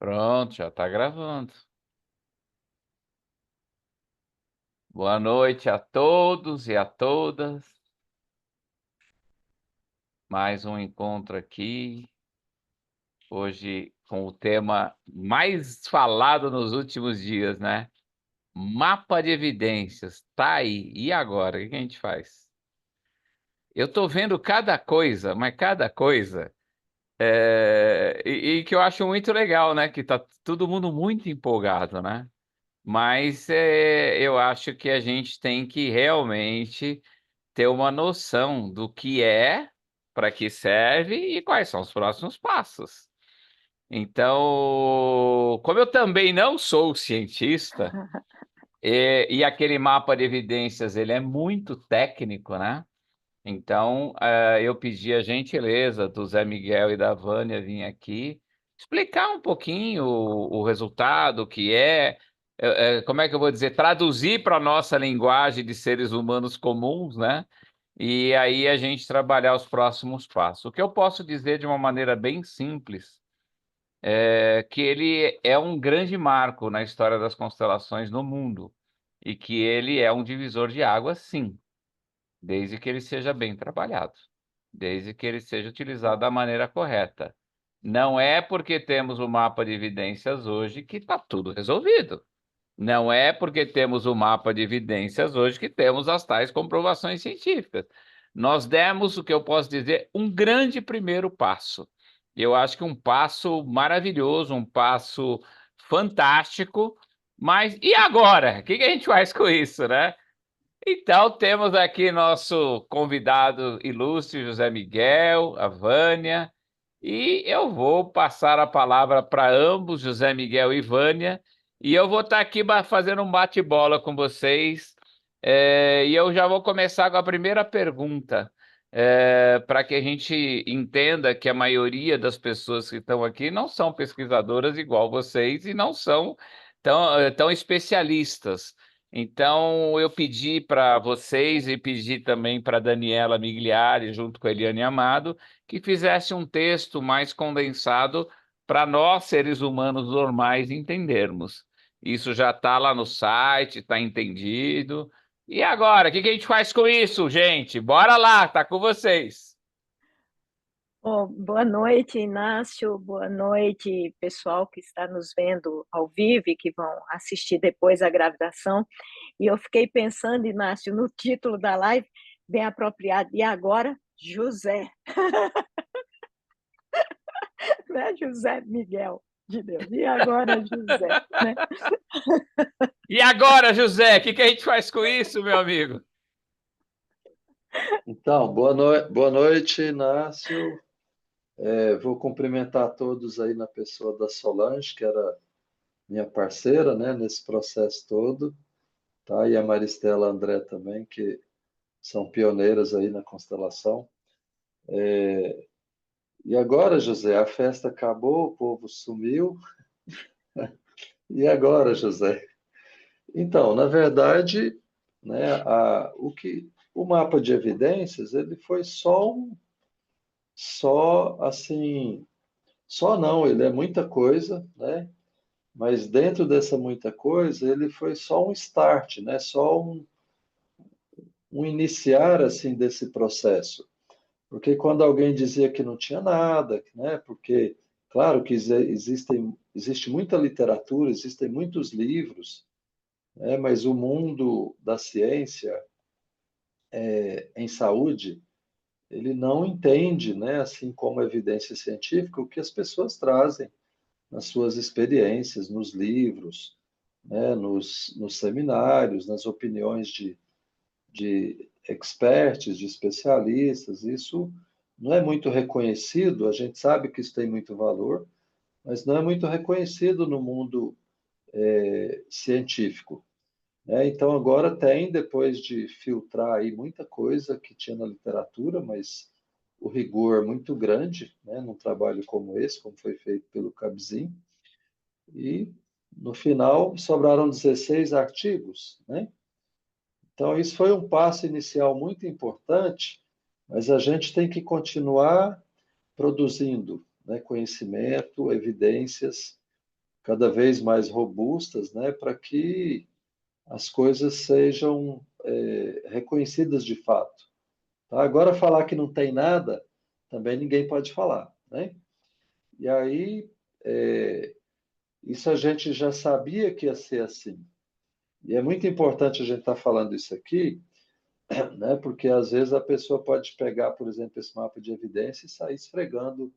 Pronto, já está gravando. Boa noite a todos e a todas. Mais um encontro aqui. Hoje com o tema mais falado nos últimos dias, né? Mapa de evidências. Tá aí. E agora? O que a gente faz? Eu tô vendo cada coisa, mas cada coisa. E que eu acho muito legal, né? Que tá todo mundo muito empolgado, né? Mas eu acho que a gente tem que realmente ter uma noção do que é, para que serve e quais são os próximos passos. Então, como eu também não sou cientista, e aquele mapa de evidências ele é muito técnico, né? Então, eu pedi a gentileza do Zé Miguel e da Vânia vir aqui explicar um pouquinho o resultado, o que é, como é que eu vou dizer, traduzir para a nossa linguagem de seres humanos comuns, né? E aí a gente trabalhar os próximos passos. O que eu posso dizer de uma maneira bem simples é que ele é um grande marco na história das constelações no mundo e que ele é um divisor de águas, sim. Desde que ele seja bem trabalhado, desde que ele seja utilizado da maneira correta. Não é porque temos o mapa de evidências hoje que está tudo resolvido. Não é porque temos o mapa de evidências hoje que temos as tais comprovações científicas. Nós demos, o que eu posso dizer, um grande primeiro passo. Eu acho que um passo maravilhoso, um passo fantástico, mas e agora? O que a gente faz com isso, né? Então, temos aqui nosso convidado ilustre, José Miguel, a Vânia, e eu vou passar a palavra para ambos, José Miguel e Vânia, e eu vou estar aqui fazendo um bate-bola com vocês, e eu já vou começar com a primeira pergunta, para que a gente entenda que a maioria das pessoas que estão aqui não são pesquisadoras igual vocês e não são tão especialistas. Então, eu pedi para vocês e pedi também para Daniela Migliari, junto com a Eliane Amado, que fizesse um texto mais condensado para nós, seres humanos normais, entendermos. Isso já está lá no site, está entendido. E agora, o que a gente faz com isso, gente? Bora lá, tá com vocês. Oh, boa noite, Inácio. Boa noite, pessoal que está nos vendo ao vivo e que vão assistir depois a gravação. E eu fiquei pensando, Inácio, no título da live, bem apropriado. E agora, José, né? José Miguel de Deus. E agora, José, né? E agora, José, o que a gente faz com isso, meu amigo? Então, boa noite, Inácio. Vou cumprimentar todos aí na pessoa da Solange, que era minha parceira, né, nesse processo todo, tá? E a Maristela André também, que são pioneiras aí na constelação. E agora, José, a festa acabou, o povo sumiu. E agora, José? Então, na verdade, né, o mapa de evidências, ele foi só assim. Só não, ele é muita coisa, né? Mas dentro dessa muita coisa, ele foi só um start, né? Só um iniciar assim desse processo. Porque quando alguém dizia que não tinha nada, né? Porque claro que existe muita literatura, existem muitos livros, né? Mas o mundo da ciência em saúde, ele não entende, né? Assim como a evidência científica, o que as pessoas trazem nas suas experiências, nos livros, né, nos seminários, nas opiniões de experts, de especialistas. Isso não é muito reconhecido, a gente sabe que isso tem muito valor, mas não é muito reconhecido no mundo científico. Né? Então, agora tem, depois de filtrar aí muita coisa que tinha na literatura, mas o rigor é muito grande, né, num trabalho como esse, como foi feito pelo Cabzin, e no final sobraram 16 artigos, né? Então isso foi um passo inicial muito importante, mas a gente tem que continuar produzindo, né, conhecimento, evidências, cada vez mais robustas, né, para que as coisas sejam reconhecidas de fato. Tá? Agora, falar que não tem nada, também ninguém pode falar, né? E aí, isso a gente já sabia que ia ser assim. E é muito importante a gente estar falando isso aqui, né? Porque às vezes a pessoa pode pegar, por exemplo, esse mapa de evidência e sair esfregando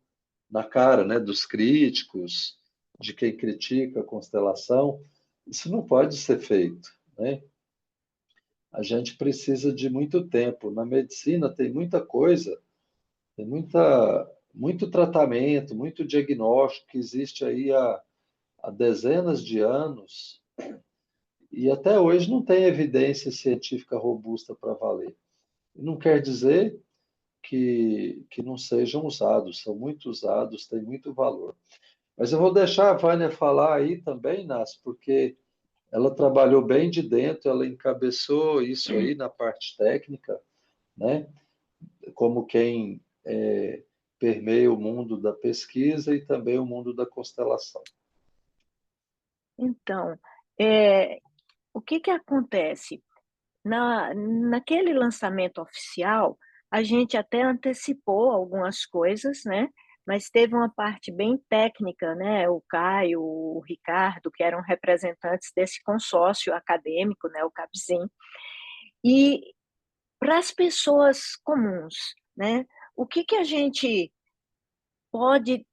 na cara, né, dos críticos, de quem critica a constelação. Isso não pode ser feito, né? A gente precisa de muito tempo. Na medicina tem muita coisa, tem muito tratamento, muito diagnóstico que existe aí há dezenas de anos e até hoje não tem evidência científica robusta para valer. Não quer dizer que não sejam usados, são muito usados, têm muito valor. Mas eu vou deixar a Vânia falar aí também, Nas, porque ela trabalhou bem de dentro, ela encabeçou isso aí na parte técnica, né? Como quem permeia o mundo da pesquisa e também o mundo da constelação. Então, o que acontece? Naquele lançamento oficial, a gente até antecipou algumas coisas, né? Mas teve uma parte bem técnica, né? O Caio, o Ricardo, que eram representantes desse consórcio acadêmico, né? O CAPZIM. E para as pessoas comuns, né? O que a gente pode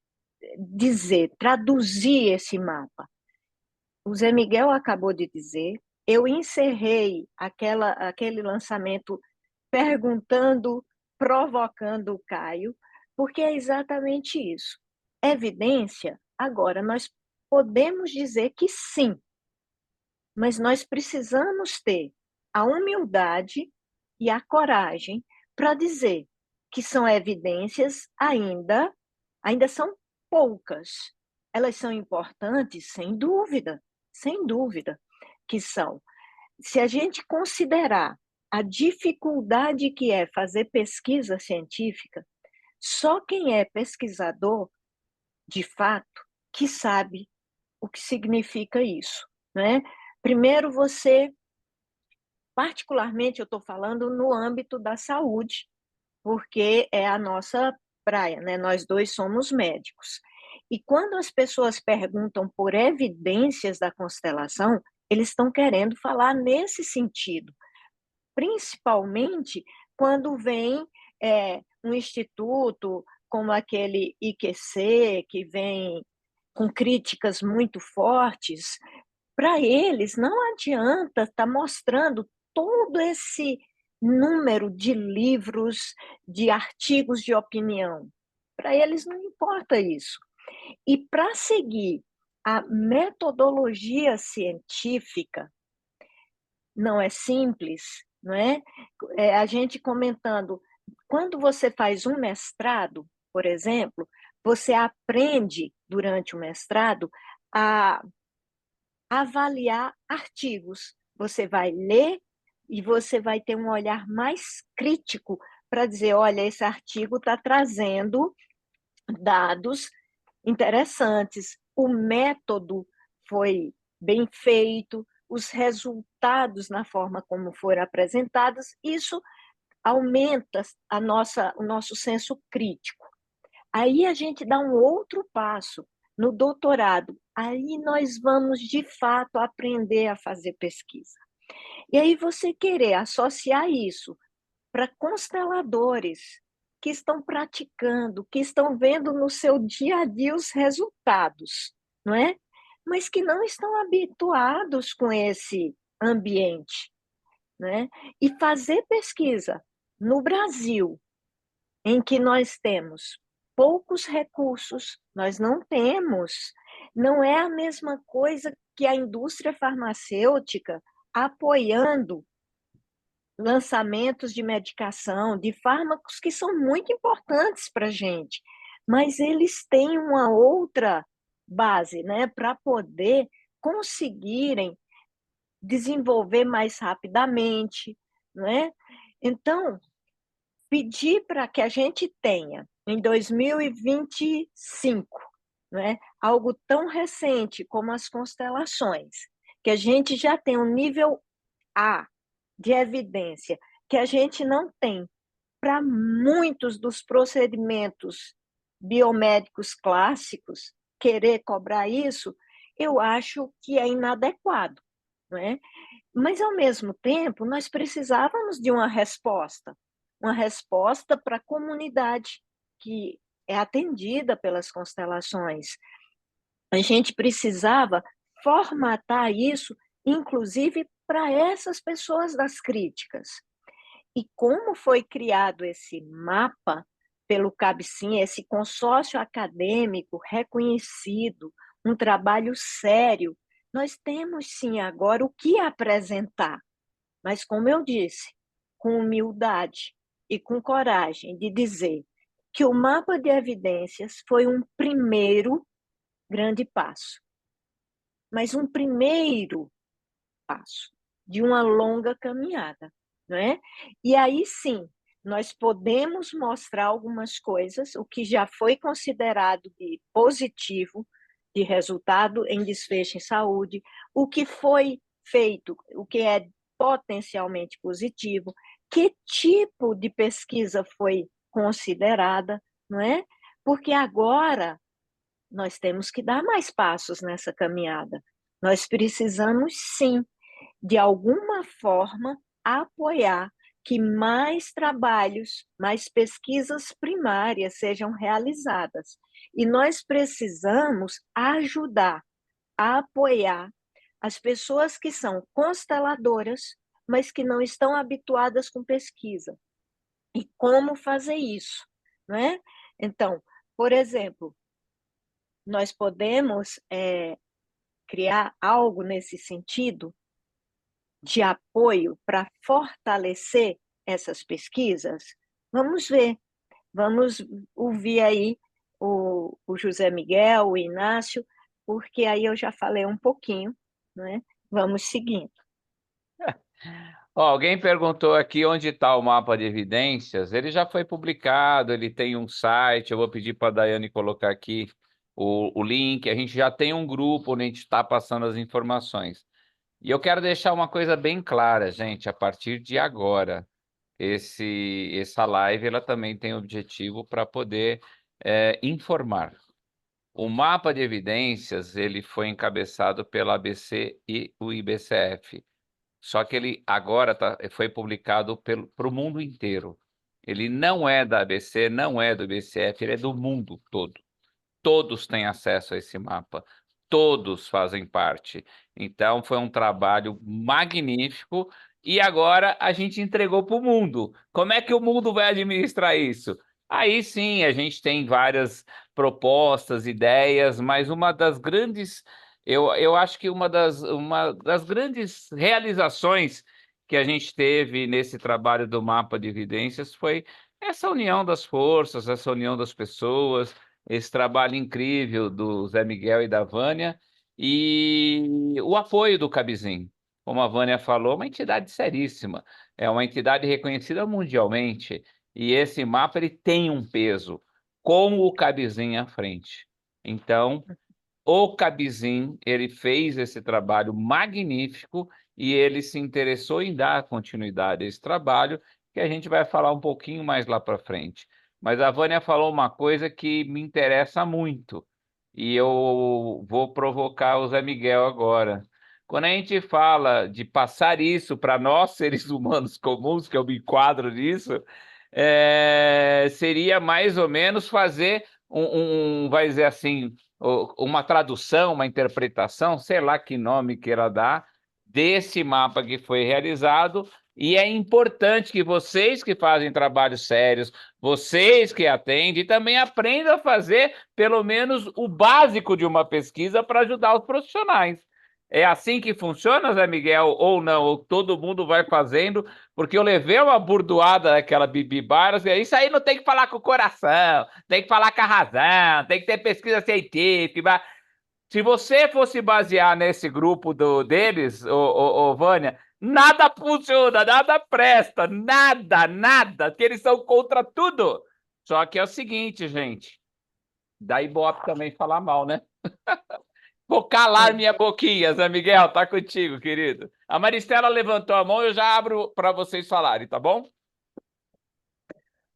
dizer, traduzir esse mapa? O Zé Miguel acabou de dizer, eu encerrei aquele lançamento perguntando, provocando o Caio, porque é exatamente isso. Evidência, agora, nós podemos dizer que sim, mas nós precisamos ter a humildade e a coragem para dizer que são evidências ainda são poucas. Elas são importantes, sem dúvida que são. Se a gente considerar a dificuldade que é fazer pesquisa científica, só quem é pesquisador, de fato, que sabe o que significa isso, né? Primeiro, particularmente, eu estou falando no âmbito da saúde, porque é a nossa praia, né? Nós dois somos médicos. E quando as pessoas perguntam por evidências da constelação, eles estão querendo falar nesse sentido, principalmente quando vem um instituto como aquele IQC, que vem com críticas muito fortes. Para eles, não adianta estar mostrando todo esse número de livros, de artigos de opinião. Para eles não importa isso. E para seguir a metodologia científica, não é simples, não é? A gente comentando, quando você faz um mestrado, por exemplo, você aprende durante o mestrado a avaliar artigos. Você vai ler e você vai ter um olhar mais crítico para dizer, olha, esse artigo está trazendo dados interessantes, o método foi bem feito, os resultados na forma como foram apresentados, isso aumenta o nosso senso crítico. Aí a gente dá um outro passo no doutorado. Aí nós vamos, de fato, aprender a fazer pesquisa. E aí você querer associar isso para consteladores que estão praticando, que estão vendo no seu dia a dia os resultados, não é? Mas que não estão habituados com esse ambiente, né? E fazer pesquisa no Brasil, em que nós temos poucos recursos, nós não é a mesma coisa que a indústria farmacêutica apoiando lançamentos de medicação, de fármacos que são muito importantes para a gente, mas eles têm uma outra base, né, para poder conseguirem desenvolver mais rapidamente, não é? Então, pedir para que a gente tenha, em 2025, não é? Algo tão recente como as constelações, que a gente já tem um nível A de evidência, que a gente não tem para muitos dos procedimentos biomédicos clássicos, querer cobrar isso, eu acho que é inadequado, não é? Mas, ao mesmo tempo, nós precisávamos de uma resposta para a comunidade que é atendida pelas constelações. A gente precisava formatar isso, inclusive para essas pessoas das críticas. E como foi criado esse mapa pelo CABCIM, esse consórcio acadêmico reconhecido, um trabalho sério, nós temos sim agora o que apresentar, mas como eu disse, com humildade e com coragem de dizer que o mapa de evidências foi um primeiro grande passo, mas um primeiro passo de uma longa caminhada, não é? E aí sim, nós podemos mostrar algumas coisas, o que já foi considerado de positivo, de resultado em desfecho em saúde, o que foi feito, o que é potencialmente positivo, que tipo de pesquisa foi considerada, não é? Porque agora nós temos que dar mais passos nessa caminhada. Nós precisamos, sim, de alguma forma, apoiar que mais trabalhos, mais pesquisas primárias sejam realizadas. E nós precisamos ajudar a apoiar as pessoas que são consteladoras, mas que não estão habituadas com pesquisa. E como fazer isso, não é? Então, por exemplo, nós podemos criar algo nesse sentido de apoio para fortalecer essas pesquisas? Vamos ver, vamos ouvir aí o José Miguel, o Inácio, porque aí eu já falei um pouquinho, né? Vamos seguindo. Ó, alguém perguntou aqui onde está o mapa de evidências. Ele já foi publicado, ele tem um site. Eu vou pedir para a Daiane colocar aqui o link. A gente já tem um grupo onde a gente está passando as informações. E eu quero deixar uma coisa bem clara, gente, a partir de agora. Essa live ela também tem objetivo para poder informar. O mapa de evidências ele foi encabeçado pela ABC e o IBCF. Só que ele agora foi publicado para o mundo inteiro. Ele não é da ABC, não é do IBCF, ele é do mundo todo. Todos têm acesso a esse mapa, todos fazem parte. Então, foi um trabalho magnífico e agora a gente entregou para o mundo. Como é que o mundo vai administrar isso? Aí sim, a gente tem várias propostas, ideias, mas uma das grandes, eu acho que uma das grandes realizações que a gente teve nesse trabalho do mapa de evidências foi essa união das forças, essa união das pessoas, esse trabalho incrível do Zé Miguel e da Vânia, e o apoio do CABCIM. Como a Vânia falou, uma entidade seríssima, é uma entidade reconhecida mundialmente, e esse mapa ele tem um peso, com o CABCIM à frente. Então, o CABCIM, ele fez esse trabalho magnífico e ele se interessou em dar continuidade a esse trabalho, que a gente vai falar um pouquinho mais lá para frente. Mas a Vânia falou uma coisa que me interessa muito, e eu vou provocar o Zé Miguel agora. Quando a gente fala de passar isso para nós, seres humanos comuns, que eu me enquadro nisso, seria mais ou menos fazer vai dizer assim, uma tradução, uma interpretação, sei lá que nome queira dar, desse mapa que foi realizado, e é importante que vocês que fazem trabalhos sérios, vocês que atendem, também aprendam a fazer pelo menos o básico de uma pesquisa para ajudar os profissionais. É assim que funciona, Zé Miguel, ou não? Ou todo mundo vai fazendo? Porque eu levei uma burdoada daquela Bibi Barros, e isso aí não tem que falar com o coração, tem que falar com a razão, tem que ter pesquisa científica. Se você fosse basear nesse grupo deles, Vânia, nada funciona, nada presta, nada, que eles são contra tudo. Só que é o seguinte, gente, dá Ibope também falar mal, né? Vou calar É. minha boquinha, Zé Miguel, tá contigo, querido. A Maristela levantou a mão, eu já abro para vocês falarem, tá bom?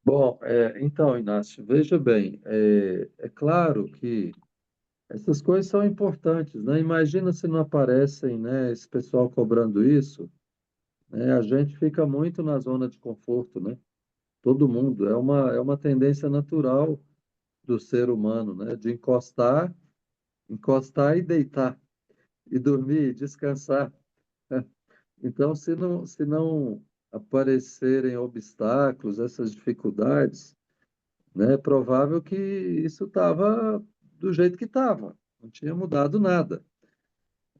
Bom, então, Inácio, veja bem, é claro que essas coisas são importantes, né? Imagina se não aparecem, né, esse pessoal cobrando isso, né? A gente fica muito na zona de conforto, né? Todo mundo. É uma tendência natural do ser humano, né? De encostar, encostar e deitar, e dormir, e descansar. Então, se não aparecerem obstáculos, essas dificuldades, né, é provável que isso estava do jeito que estava, não tinha mudado nada.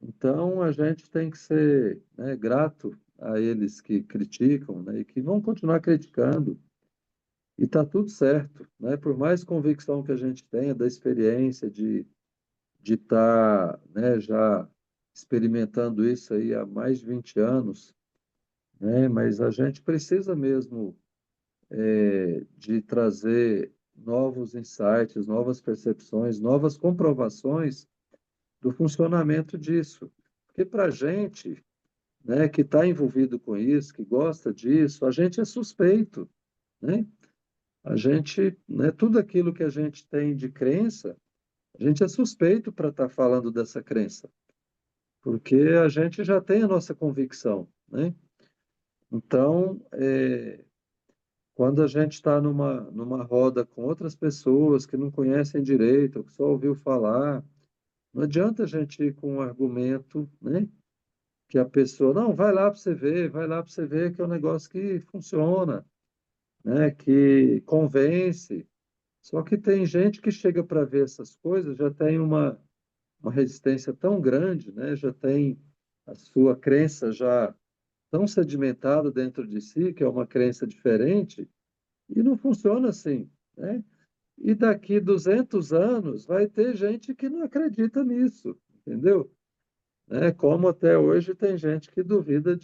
Então, a gente tem que ser, né, grato a eles que criticam, né, e que vão continuar criticando, e está tudo certo, né? Por mais convicção que a gente tenha da experiência de estar, né, já experimentando isso aí há mais de 20 anos, né? Mas a gente precisa mesmo de trazer novos insights, novas percepções, novas comprovações do funcionamento disso. Porque para a gente, né, que está envolvido com isso, que gosta disso, a gente é suspeito, né? A gente, né, tudo aquilo que a gente tem de crença, a gente é suspeito para estar falando dessa crença, porque a gente já tem a nossa convicção, né? Então, quando a gente está numa roda com outras pessoas que não conhecem direito, que só ouviu falar, não adianta a gente ir com um argumento, né? Que a pessoa, não, vai lá para você ver, vai lá para você ver que é um negócio que funciona, né? Que convence. Só que tem gente que chega para ver essas coisas, já tem uma resistência tão grande, né? Já tem a sua crença já tão sedimentada dentro de si, que é uma crença diferente, e não funciona assim, né? E daqui 200 anos vai ter gente que não acredita nisso, entendeu? Né? Como até hoje tem gente que duvida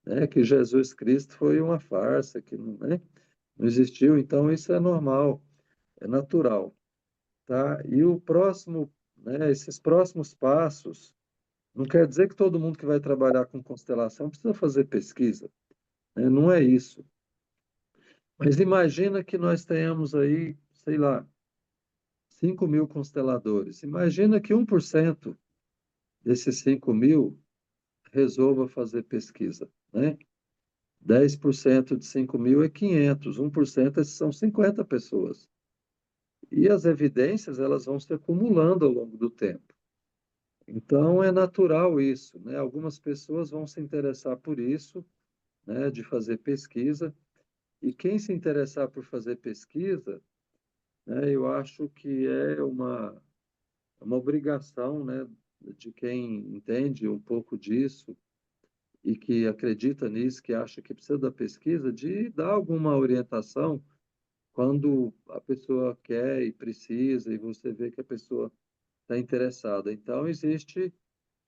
né, que Jesus Cristo foi uma farsa, que não, né, não existiu. Então isso é normal, é natural, tá? E o próximo, né, esses próximos passos, não quer dizer que todo mundo que vai trabalhar com constelação precisa fazer pesquisa, né? Não é isso. Mas imagina que nós tenhamos aí, sei lá, 5.000 consteladores. Imagina que 1% desses 5.000 resolva fazer pesquisa, né? 10% de 5.000 é 500, 1% são 50 pessoas. E as evidências, elas vão se acumulando ao longo do tempo. Então, é natural isso, né? Algumas pessoas vão se interessar por isso, né, de fazer pesquisa, e quem se interessar por fazer pesquisa, né, eu acho que é uma obrigação, né, de quem entende um pouco disso e que acredita nisso, que acha que precisa da pesquisa, de dar alguma orientação quando a pessoa quer e precisa, e você vê que a pessoa está interessada. Então, existe,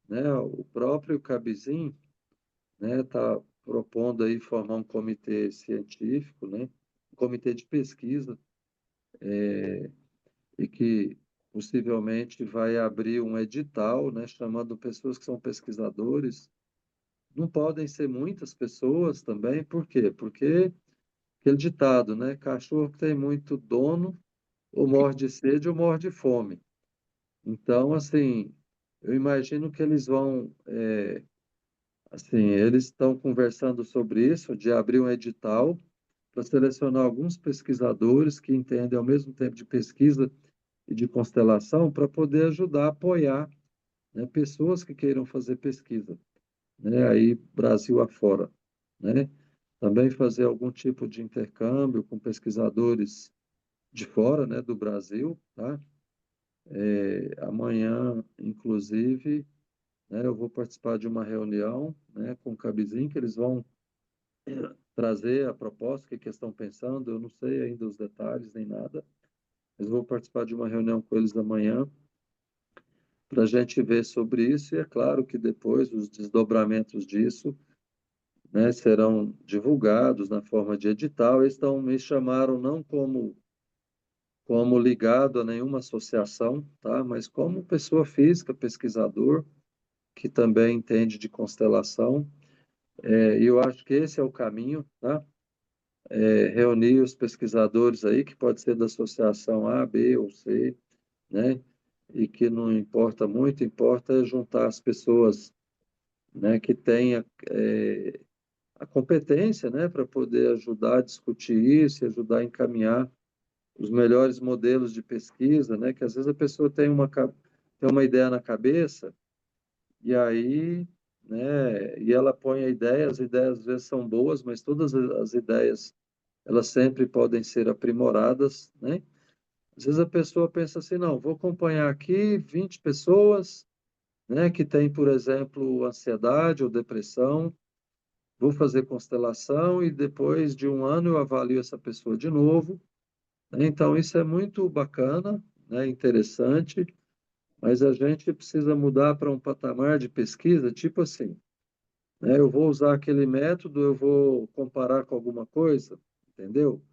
né, o próprio Cabizin, né, está propondo aí formar um comitê científico, né, um comitê de pesquisa, e que possivelmente vai abrir um edital, né, chamando pessoas que são pesquisadores. Não podem ser muitas pessoas também, por quê? Porque aquele ditado, né, cachorro que tem muito dono, ou morre de sede ou morre de fome. Então, assim, eu imagino que eles vão, assim, eles estão conversando sobre isso, de abrir um edital para selecionar alguns pesquisadores que entendem ao mesmo tempo de pesquisa e de constelação, para poder ajudar a apoiar, né, pessoas que queiram fazer pesquisa, né, aí Brasil afora, né? Também fazer algum tipo de intercâmbio com pesquisadores de fora, né, do Brasil, tá? Amanhã, inclusive, né, eu vou participar de uma reunião, né, com o Cabizin, que eles vão trazer a proposta, o que eles estão pensando, eu não sei ainda os detalhes nem nada, mas vou participar de uma reunião com eles amanhã para a gente ver sobre isso, e é claro que depois os desdobramentos disso, né, serão divulgados na forma de edital. Eles me chamaram não como como ligado a nenhuma associação, tá? Mas como pessoa física, pesquisador, que também entende de constelação. E eu acho que esse é o caminho, tá? Reunir os pesquisadores aí, que pode ser da associação A, B ou C, né? E que não importa muito, importa é juntar as pessoas, né, que tenha a competência, né, para poder ajudar a discutir isso, e ajudar a encaminhar os melhores modelos de pesquisa, né, que às vezes a pessoa tem uma ideia na cabeça e aí, né, e ela põe a ideia, as ideias às vezes são boas, mas todas as ideias elas sempre podem ser aprimoradas, né? Às vezes a pessoa pensa assim, não, vou acompanhar aqui 20 pessoas, né, que têm, por exemplo, ansiedade ou depressão, vou fazer constelação e depois de um ano eu avalio essa pessoa de novo, né? Então isso é muito bacana, né, interessante, mas a gente precisa mudar para um patamar de pesquisa, tipo assim, né, eu vou usar aquele método, eu vou comparar com alguma coisa, entendeu?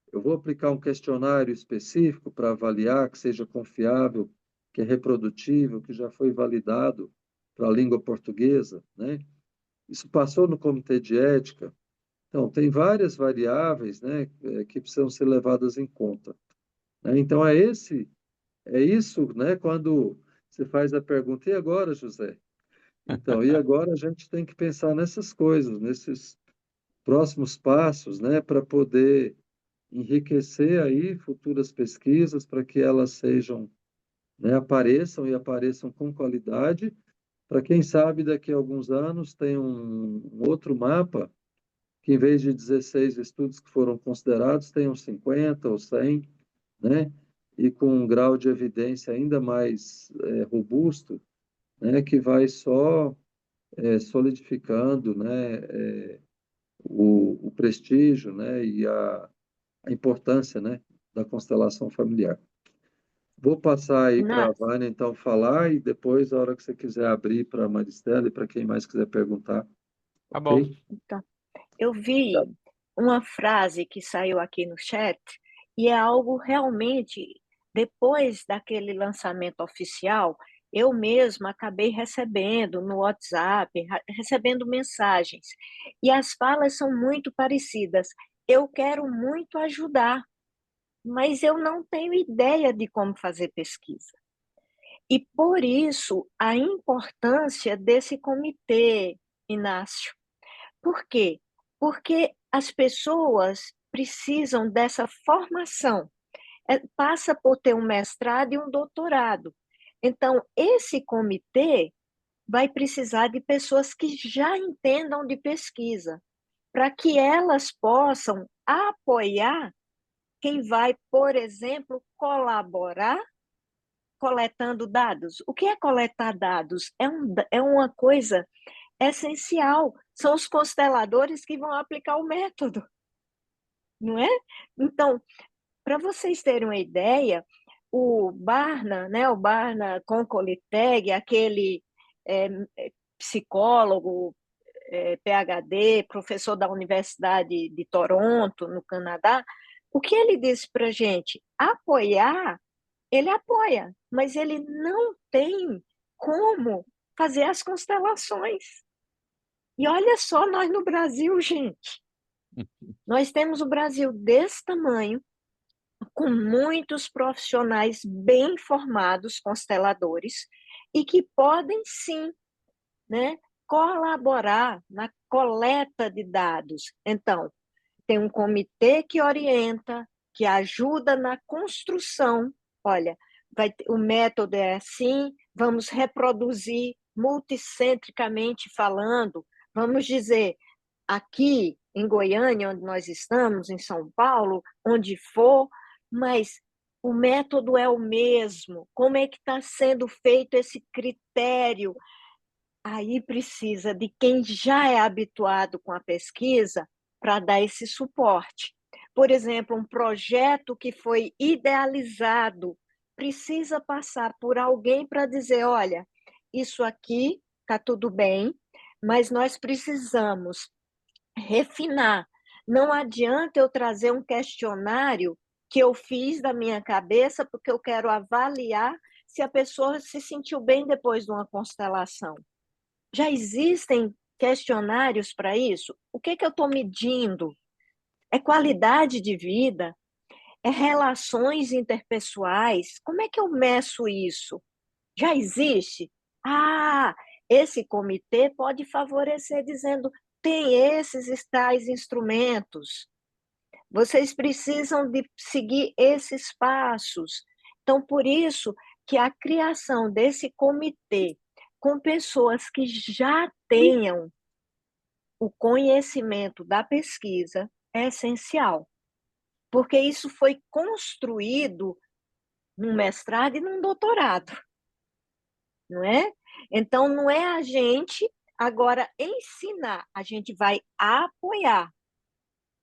Eu vou aplicar um questionário específico para avaliar que seja confiável, que é reprodutível, que já foi validado para a língua portuguesa, né? Isso passou no comitê de ética. Então, tem várias variáveis, né, que precisam ser levadas em conta, né? Então, é isso, né, quando você faz a pergunta, e agora, José? Então, e agora a gente tem que pensar nessas coisas, nesses próximos passos, né, para poder enriquecer aí futuras pesquisas para que elas sejam, né, apareçam e apareçam com qualidade, para quem sabe daqui a alguns anos tem um outro mapa que em vez de 16 estudos que foram considerados, tenham 50 ou 100, né? E com um grau de evidência ainda mais robusto, né? Que vai só solidificando, né? O prestígio, né? E a importância, né? Da constelação familiar. Vou passar aí para a Inácio, Vânia, então, falar, e depois, a hora que você quiser abrir para a Maristela e para quem mais quiser perguntar, Tá bom. ok? então, eu vi uma frase que saiu aqui no chat e é algo realmente, depois daquele lançamento oficial, eu mesma acabei recebendo no WhatsApp, recebendo mensagens, e as falas são muito parecidas. Eu quero muito ajudar, mas eu não tenho ideia de como fazer pesquisa. E por isso a importância desse comitê, Inácio. Por quê? Porque as pessoas precisam dessa formação. Passa por ter um mestrado e um doutorado. Então, esse comitê vai precisar de pessoas que já entendam de pesquisa, para que elas possam apoiar quem vai, por exemplo, colaborar coletando dados. O que é coletar dados? É uma coisa essencial. São os consteladores que vão aplicar o método, não é? Então, para vocês terem uma ideia, o Barna, né, o Barna Konkoleteg, aquele é, psicólogo, PhD, professor da Universidade de Toronto, no Canadá, o que ele disse para a gente? Apoiar, ele apoia, mas ele não tem como fazer as constelações. E olha só, nós no Brasil, gente, nós temos o Brasil desse tamanho, com muitos profissionais bem formados, consteladores, e que podem sim, né, colaborar na coleta de dados. Então, tem um comitê que orienta, que ajuda na construção. Olha, o método é assim, vamos reproduzir multicentricamente falando, vamos dizer, aqui em Goiânia, onde nós estamos, em São Paulo, onde for, mas o método é o mesmo. Como é que está sendo feito esse critério? Aí precisa de quem já é habituado com a pesquisa para dar esse suporte. Por exemplo, um projeto que foi idealizado precisa passar por alguém para dizer: olha, isso aqui está tudo bem, mas nós precisamos refinar. Não adianta eu trazer um questionário que eu fiz da minha cabeça, porque eu quero avaliar se a pessoa se sentiu bem depois de uma constelação. Já existem questionários para isso? O que eu estou medindo? É qualidade de vida? É relações interpessoais? Como é que eu meço isso? Já existe? Ah, esse comitê pode favorecer dizendo: tem esses tais instrumentos, vocês precisam de seguir esses passos. Então, por isso que a criação desse comitê com pessoas que já tenham o conhecimento da pesquisa é essencial, porque isso foi construído num mestrado e num doutorado, não é? Então, não é a gente agora ensinar, a gente vai apoiar,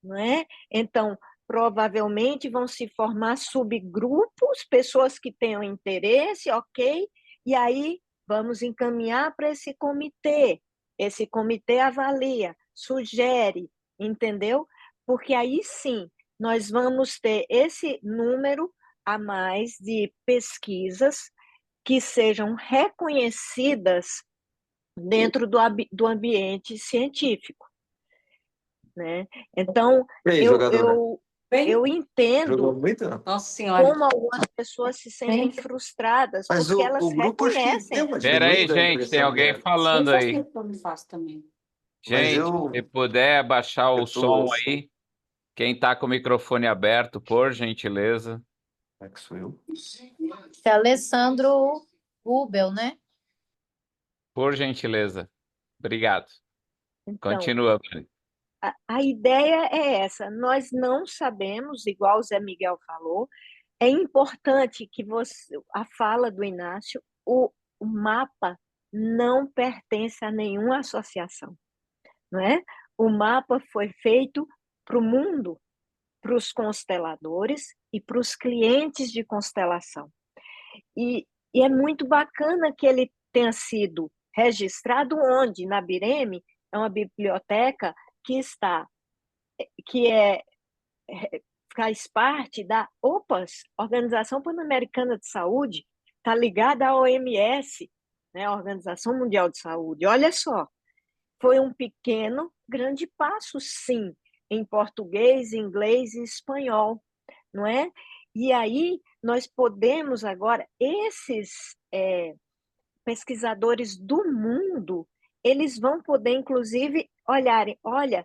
não é? Então, provavelmente vão se formar subgrupos, pessoas que tenham interesse, ok? E aí vamos encaminhar para esse comitê. Esse comitê avalia, sugere, entendeu? Porque aí sim, nós vamos ter esse número a mais de pesquisas que sejam reconhecidas dentro do ambiente científico, né? Então, E aí, eu, jogadora? eu, Bem, eu Jogou entendo muito? Nossa Senhora. como algumas pessoas se sentem Bem, frustradas, Mas porque elas o grupo acho que deu reconhecem. uma Espera aí, diminuída a gente, tem impressão alguém minha. não falando faz aí. tempo que eu me faço também. Mas Gente, se puder baixar o eu som tô. aí, quem está com o microfone aberto, por gentileza. Como é que sou eu? É Alessandro Rubel, né? Por gentileza. Obrigado. Então, Continua, Vani. a ideia é essa. Nós não sabemos, igual o Zé Miguel falou, é importante que a fala do Inácio, o mapa não pertence a nenhuma associação, não é? O mapa foi feito para o mundo, para os consteladores e para os clientes de constelação. E é muito bacana que ele tenha sido registrado onde? Na Bireme, é uma biblioteca que está, que faz parte da OPAS, Organização Pan-Americana de Saúde, está ligada à OMS, né, Organização Mundial de Saúde. Olha só, foi um pequeno, grande passo, sim, em português, inglês e espanhol, não é? E aí nós podemos agora, esses pesquisadores do mundo, eles vão poder, inclusive, olharem, olha,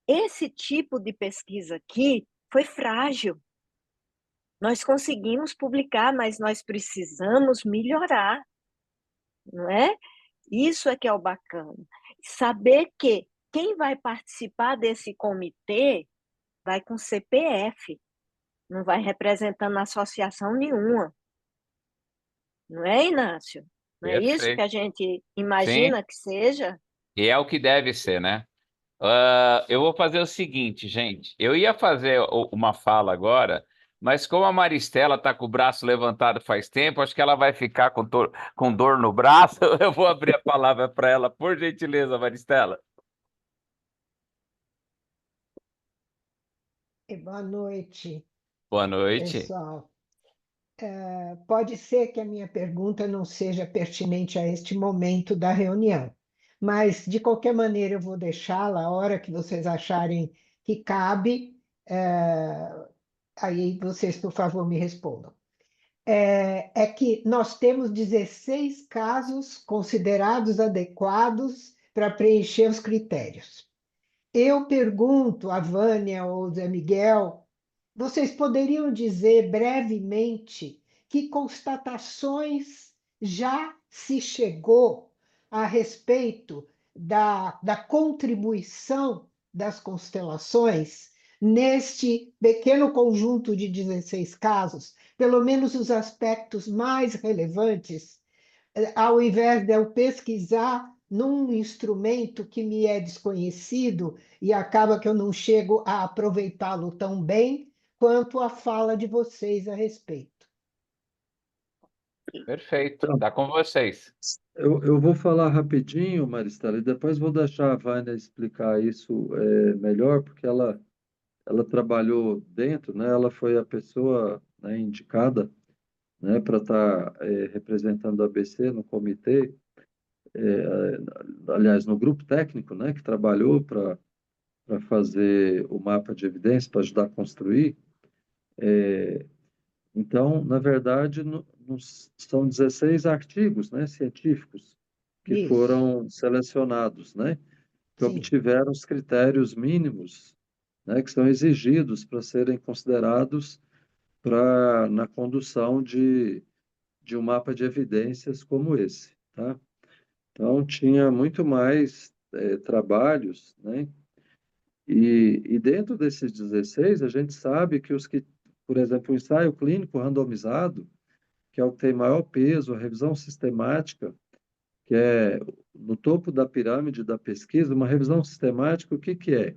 esse tipo de pesquisa aqui foi frágil. Nós conseguimos publicar, mas nós precisamos melhorar, não é? Isso é que é o bacana. Saber que quem vai participar desse comitê vai com CPF, não vai representando associação nenhuma. Não é, Inácio? Não é isso que Perfeito. a gente Sim, imagina que seja? e é o que deve ser, né? Eu vou fazer o seguinte, gente. Eu ia fazer uma fala agora, mas como a Maristela está com o braço levantado faz tempo, acho que ela vai ficar com dor no braço. Eu vou abrir a palavra para ela, por gentileza, Maristela. Boa noite, Boa noite. pessoal. Pode ser que a minha pergunta não seja pertinente a este momento da reunião, mas, de qualquer maneira, eu vou deixá-la a hora que vocês acharem que cabe. Aí vocês, por favor, me respondam. É que nós temos 16 casos considerados adequados para preencher os critérios. Eu pergunto a Vânia ou Zé Miguel, vocês poderiam dizer brevemente que constatações já se chegou a respeito da contribuição das constelações neste pequeno conjunto de 16 casos, pelo menos os aspectos mais relevantes, ao invés de eu pesquisar num instrumento que me é desconhecido e acaba que eu não chego a aproveitá-lo tão bem quanto a fala de vocês a respeito. Perfeito. Então, Tá com vocês. eu vou falar rapidinho, Maristela, e depois vou deixar a Vânia explicar isso melhor, porque ela ela trabalhou dentro, né? Ela foi a pessoa, né, indicada, né, para estar representando a ABC no comitê, aliás, no grupo técnico, né, que trabalhou para fazer o mapa de evidências, para ajudar a construir. Então, na verdade, são 16 artigos, né, científicos que Isso, foram selecionados, né, que sim. obtiveram os critérios mínimos, né, que são exigidos para serem considerados na condução de um mapa de evidências como esse, tá? Então, tinha muito mais trabalhos, né? E dentro desses 16, a gente sabe que por exemplo, o ensaio clínico randomizado, que é o que tem maior peso, a revisão sistemática, que é no topo da pirâmide da pesquisa, uma revisão sistemática, o que que é?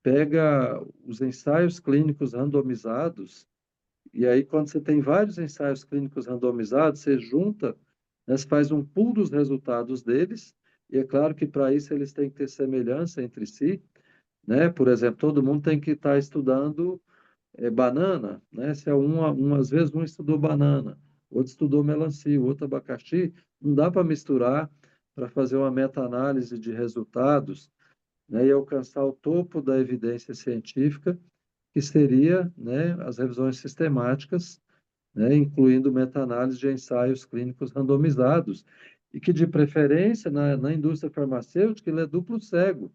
Pega os ensaios clínicos randomizados, e aí quando você tem vários ensaios clínicos randomizados, você junta, né, você faz um pool dos resultados deles, e é claro que para isso eles têm que ter semelhança entre si, né? Por exemplo, todo mundo tem que estar estudando banana, né? Se é às vezes um estudou banana, outro estudou melancia, outro abacaxi, não dá para misturar para fazer uma meta-análise de resultados, né? E alcançar o topo da evidência científica, que seria, né, as revisões sistemáticas, né, incluindo meta-análise de ensaios clínicos randomizados, e que, de preferência, na indústria farmacêutica, ele é duplo cego.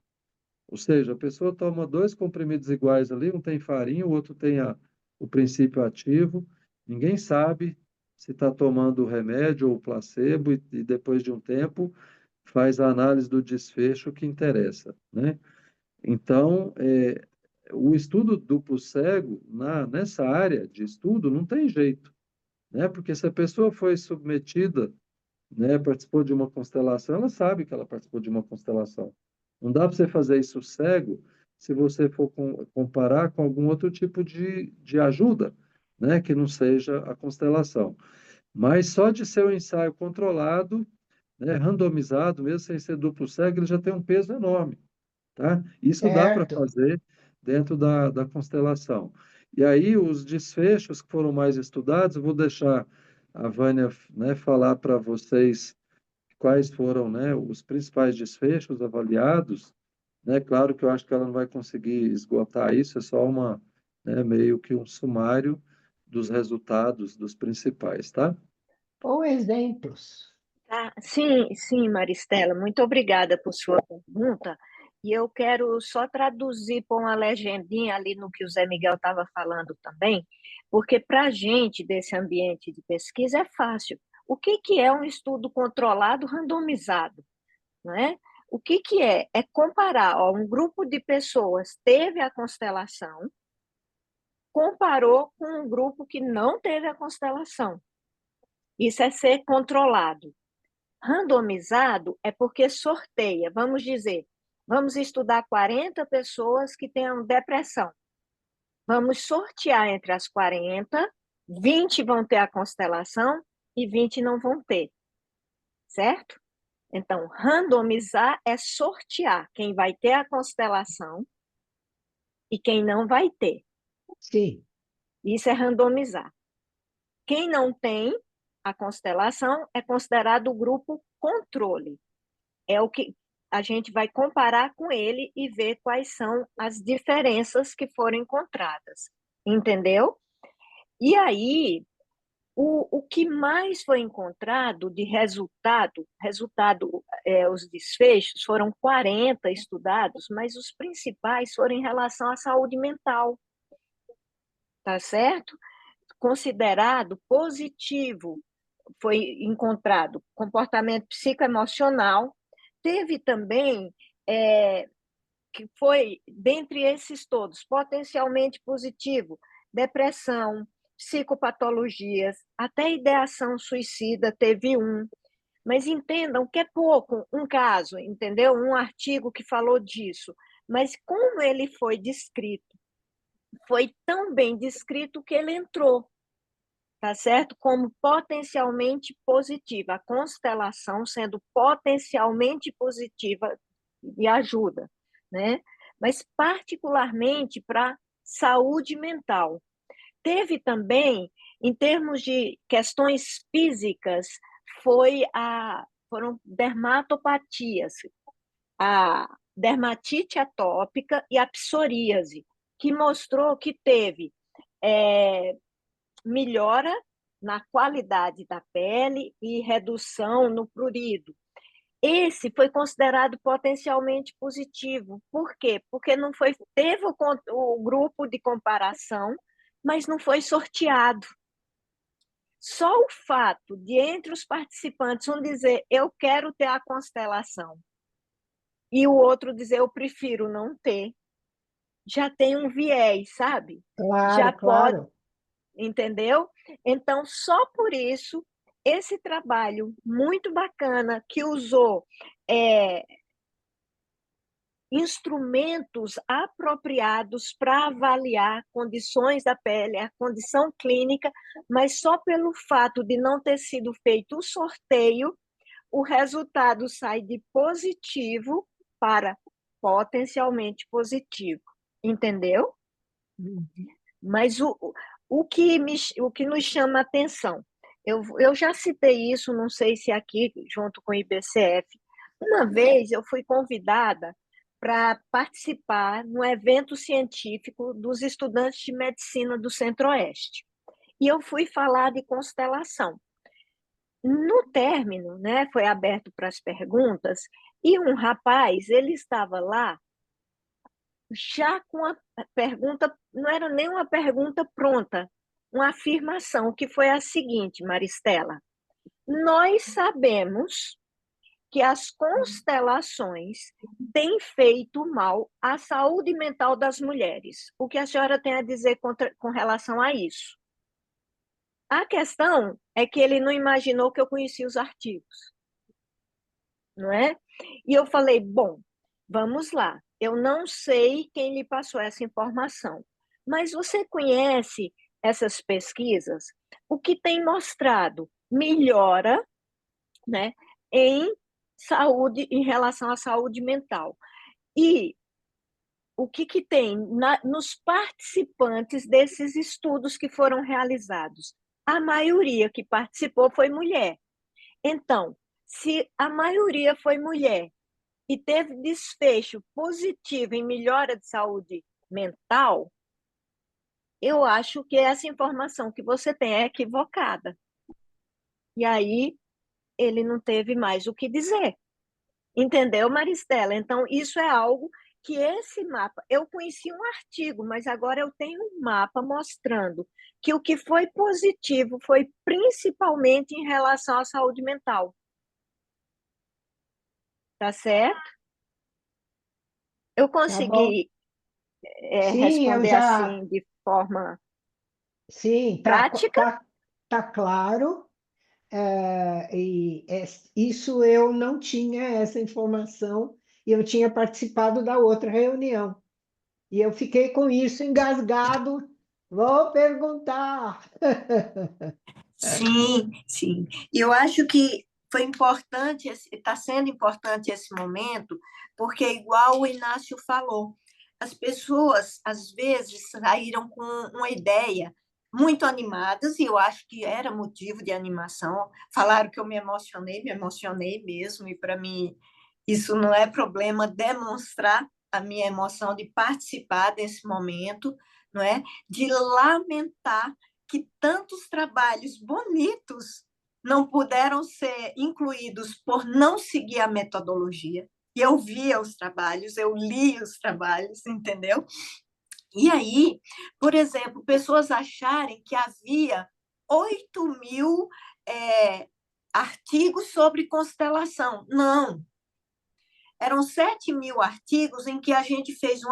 Ou seja, a pessoa toma dois comprimidos iguais ali, um tem farinha, o outro tem o princípio ativo. Ninguém sabe se está tomando o remédio ou o placebo, e depois de um tempo faz a análise do desfecho que interessa, né? Então, o estudo duplo cego, nessa área de estudo, não tem jeito, né? Porque se a pessoa foi submetida, né, participou de uma constelação, ela sabe que ela participou de uma constelação. Não dá para você fazer isso cego se você for comparar com algum outro tipo de ajuda, né, que não seja a constelação. Mas só de ser um ensaio controlado, né, randomizado, mesmo sem ser duplo cego, ele já tem um peso enorme, tá? Isso dá para Certo. fazer dentro da constelação. E aí, os desfechos que foram mais estudados, eu vou deixar a Vânia, né, falar para vocês quais foram, né, os principais desfechos avaliados, né? Claro que eu acho que ela não vai conseguir esgotar isso, é só né, meio que um sumário dos resultados dos principais, tá? Ou exemplos. Ah, sim, sim, Maristela, muito obrigada por sua pergunta. E eu quero só traduzir por uma legendinha ali no que o Zé Miguel estava falando também, porque para a gente desse ambiente de pesquisa é fácil. O que que é um estudo controlado randomizado, não é? O que que é? É comparar, ó, um grupo de pessoas teve a constelação, comparou com um grupo que não teve a constelação. Isso é ser controlado. Randomizado é porque sorteia, vamos dizer, vamos estudar 40 pessoas que tenham depressão. Vamos sortear entre as 40, 20 vão ter a constelação e 20 não vão ter, certo? Então, randomizar é sortear quem vai ter a constelação e quem não vai ter. Sim, Isso é randomizar. Quem não tem a constelação é considerado o grupo controle. É o que a gente vai comparar com ele e ver quais são as diferenças que foram encontradas. Entendeu? E aí, o que mais foi encontrado de os desfechos foram 40 estudados, mas os principais foram em relação à saúde mental, tá certo? Considerado positivo, foi encontrado comportamento psicoemocional. Teve também, que foi, dentre esses todos, potencialmente positivo, depressão, psicopatologias, até ideação suicida teve um. Mas entendam que é pouco, um caso, entendeu? Um artigo que falou disso. Mas como ele foi descrito, foi tão bem descrito que ele entrou, tá certo? Como potencialmente positiva, a constelação sendo potencialmente positiva e ajuda, né? Mas particularmente para saúde mental. Teve também, em termos de questões físicas, foram dermatopatias, a dermatite atópica e a psoríase, que mostrou que teve melhora na qualidade da pele e redução no prurido. Esse foi considerado potencialmente positivo. Por quê? Porque não foi, teve o grupo de comparação, mas não foi sorteado. Só o fato de, entre os participantes, um dizer, eu quero ter a constelação, e o outro dizer, eu prefiro não ter, já tem um viés, sabe? Já Claro, pode, claro. entendeu? Então, só por isso, esse trabalho muito bacana que usou instrumentos apropriados para avaliar condições da pele, a condição clínica, mas só pelo fato de não ter sido feito o sorteio, o resultado sai de positivo para potencialmente positivo. Entendeu? Mas o que nos chama a atenção, eu já citei isso, não sei se aqui, junto com o IBCF, uma vez eu fui convidada para participar no evento científico dos estudantes de medicina do Centro-Oeste. E eu fui falar de constelação. No término, né, foi aberto para as perguntas, e um rapaz, ele estava lá já com a pergunta, não era nem uma pergunta pronta, uma afirmação, que foi a seguinte, Maristela: nós sabemos que as constelações têm feito mal à saúde mental das mulheres. O que a senhora tem a dizer com relação a isso? A questão é que ele não imaginou que eu conhecia os artigos, não é? E eu falei, bom, vamos lá. Eu não sei quem lhe passou essa informação, mas você conhece essas pesquisas? O que tem mostrado melhora, né, em saúde, em relação à saúde mental. E o que tem nos participantes desses estudos que foram realizados? A maioria que participou foi mulher. Então, se a maioria foi mulher e teve desfecho positivo em melhora de saúde mental, eu acho que essa informação que você tem é equivocada. E aí ele não teve mais o que dizer. Entendeu, Maristela? Então, isso é algo que esse mapa... Eu conheci um artigo, mas agora eu tenho um mapa mostrando que o que foi positivo foi principalmente em relação à saúde mental. Tá certo? Eu Tá bom. consegui Sim, eu responder já. assim, de forma Sim, prática? tá claro. Isso eu não tinha essa informação e eu tinha participado da outra reunião. E eu fiquei com isso engasgado. Vou perguntar. Sim, sim. E eu acho que foi importante, está sendo importante esse momento, porque, igual o Inácio falou, as pessoas, às vezes, saíram com uma ideia muito animadas, e eu acho que era motivo de animação. Falaram que eu me emocionei mesmo, e para mim isso não é problema demonstrar a minha emoção de participar desse momento, não é? De lamentar que tantos trabalhos bonitos não puderam ser incluídos por não seguir a metodologia. E eu via os trabalhos, eu li os trabalhos, entendeu? E aí, por exemplo, pessoas acharem que havia 8.000 artigos sobre constelação. Não. Eram 7.000 artigos em que a gente fez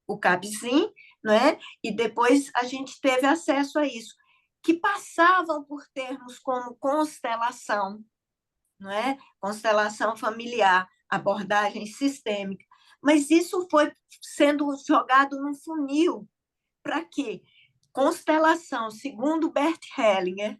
o CAPSIM, não é? E depois a gente teve acesso a isso, que passavam por termos como constelação, não é? Constelação familiar, abordagem sistêmica. Mas isso foi sendo jogado num funil. Para quê? Constelação, segundo Bert Hellinger,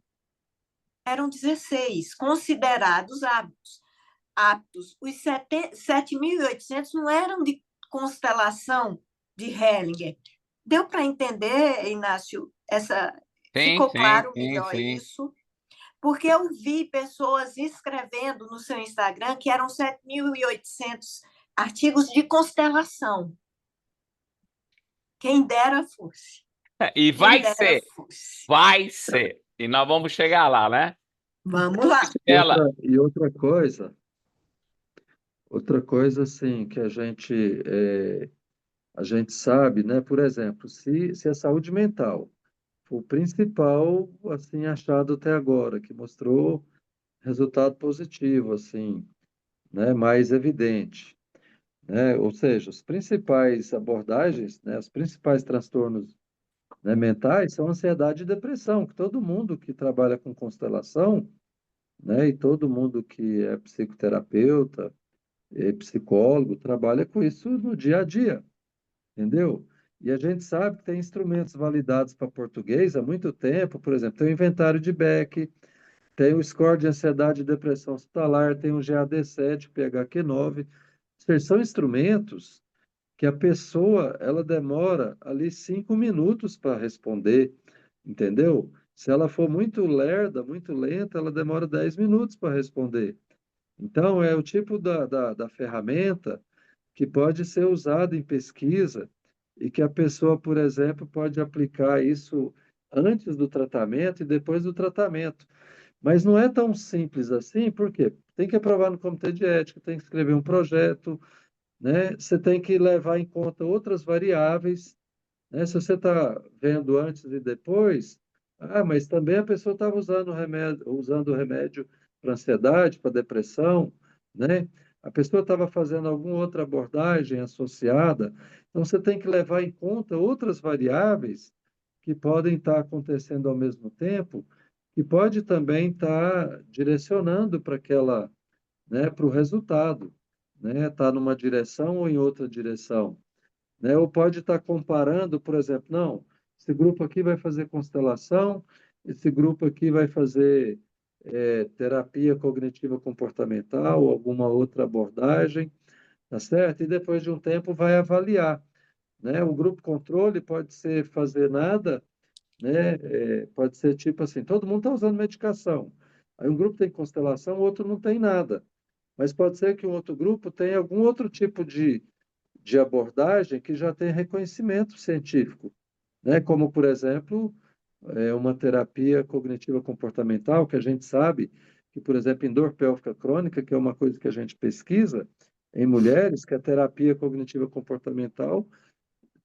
eram 16 considerados aptos. Os 7.800 não eram de constelação de Hellinger, Deu para entender, Inácio? Sim, Ficou sim, claro sim, melhor sim. isso? Porque eu vi pessoas escrevendo no seu Instagram que eram 7.800 artigos de constelação. Quem dera fosse. E Quem vai dera ser, fosse. vai ser. E nós vamos chegar lá, né? Vamos lá. Ela, E outra coisa assim, que a gente sabe, né? Por exemplo, se a saúde mental foi o principal, assim, achado até agora, que mostrou resultado positivo, assim, né? Mais evidente, né? Ou seja, as principais abordagens, né? Os principais transtornos, né, mentais são ansiedade e depressão, que todo mundo que trabalha com constelação, né? E todo mundo que é psicoterapeuta, psicólogo, trabalha com isso no dia a dia, entendeu? E a gente sabe que tem instrumentos validados para português há muito tempo, por exemplo, tem o inventário de Beck, tem o score de ansiedade e depressão hospitalar, tem o GAD-7, o PHQ-9. Ou seja, são instrumentos que a pessoa, ela demora ali 5 minutos para responder, entendeu? Se ela for muito lerda, muito lenta, ela demora 10 minutos para responder. Então, é o tipo da ferramenta que pode ser usada em pesquisa e que a pessoa, por exemplo, pode aplicar isso antes do tratamento e depois do tratamento. Mas não é tão simples assim, por quê? Tem que aprovar no comitê de ética, tem que escrever um projeto, né? Você tem que levar em conta outras variáveis, né? Se você está vendo antes e depois, mas também a pessoa estava usando remédio para ansiedade, para depressão, né? A pessoa estava fazendo alguma outra abordagem associada. Então, você tem que levar em conta outras variáveis que podem estar acontecendo ao mesmo tempo, que pode também estar direcionando para aquela, né, para o resultado, né? Tá numa direção ou em outra direção, né? Ou pode estar comparando, por exemplo, não, esse grupo aqui vai fazer constelação, esse grupo aqui vai fazer terapia cognitiva comportamental, alguma outra abordagem, tá certo? E depois de um tempo vai avaliar, né? O grupo controle pode ser fazer nada, né? Pode ser tipo assim, todo mundo está usando medicação. Aí um grupo tem constelação, o outro não tem nada. Mas pode ser que um outro grupo tenha algum outro tipo de abordagem que já tem reconhecimento científico, né? Como, por exemplo, uma terapia cognitiva comportamental, que a gente sabe que, por exemplo, em dor pélvica crônica, que é uma coisa que a gente pesquisa em mulheres, que a terapia cognitiva comportamental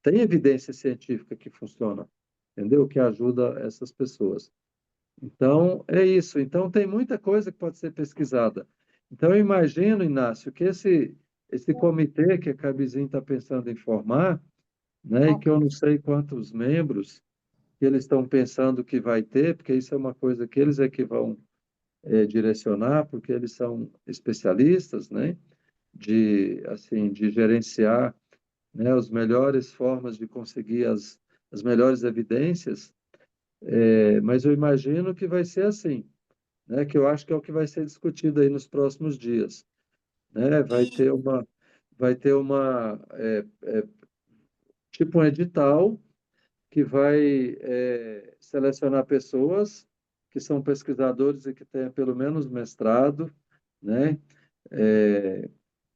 tem evidência científica que funciona, entendeu? Que ajuda essas pessoas. Então, é isso. Então, tem muita coisa que pode ser pesquisada. Então, eu imagino, Inácio, que esse comitê que a Cabizinho está pensando em formar, né, e que eu não sei quantos membros que eles estão pensando que vai ter, porque isso é uma coisa que eles é que vão direcionar, porque eles são especialistas, né, de, assim, de gerenciar, né, as melhores formas de conseguir as melhores evidências, mas eu imagino que vai ser assim, né, que eu acho que é o que vai ser discutido aí nos próximos dias, né? E Vai ter tipo um edital que vai selecionar pessoas que são pesquisadores e que tenham pelo menos mestrado, né? É,